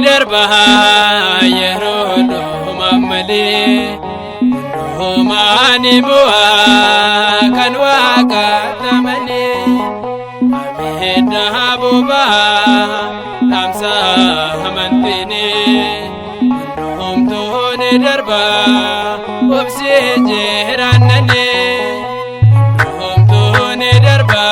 Darba yerolo mamale mani bu'a kan waqa tamale ameda buba tamsa hamantene tone darba obse jeranane tone darba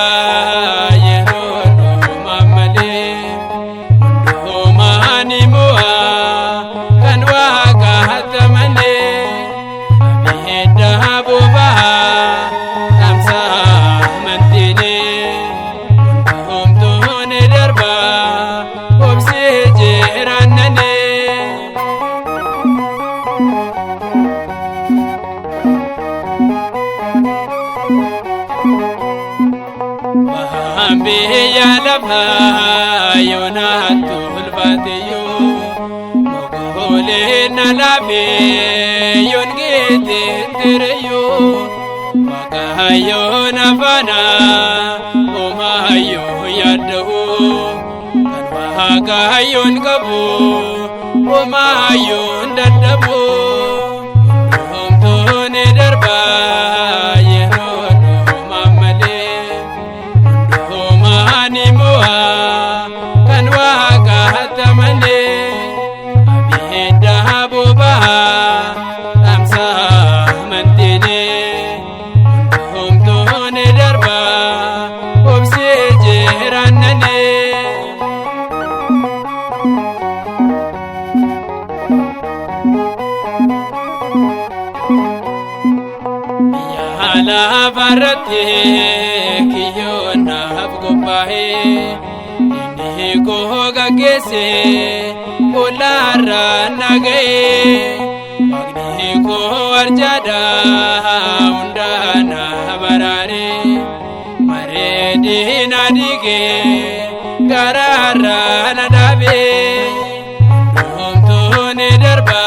Biya labha yonatul batiyo mogole nalabe yongete tereyo magayo nafana omayo yadahu magayo ngabu omayo ndadabu omtone darba la barate kiyo na abgobahe ine ko gagese olara nagaye magni ko arjada undana barare mare dina dige garara nadabe omtone darba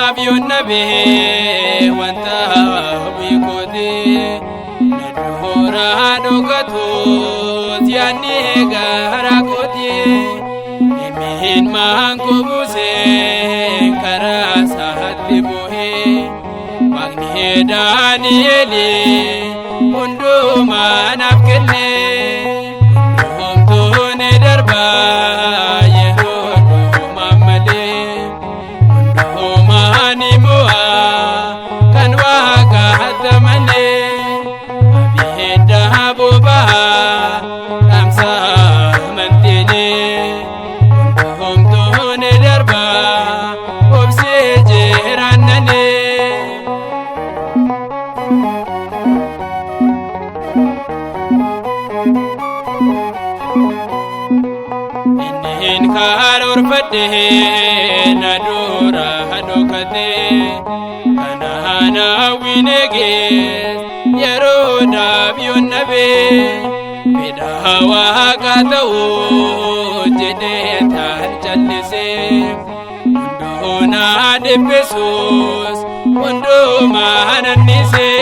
Nabiyon nabe wanta wikode nadhora dogato tiani gara koti emin mango buse karasa hatibohe magni danieli undo manapkene omtone darba karor fade nadora hadokate kanahana winege yaroda bionabe bidawa katau jede tan chalise undona de pesos undo mananise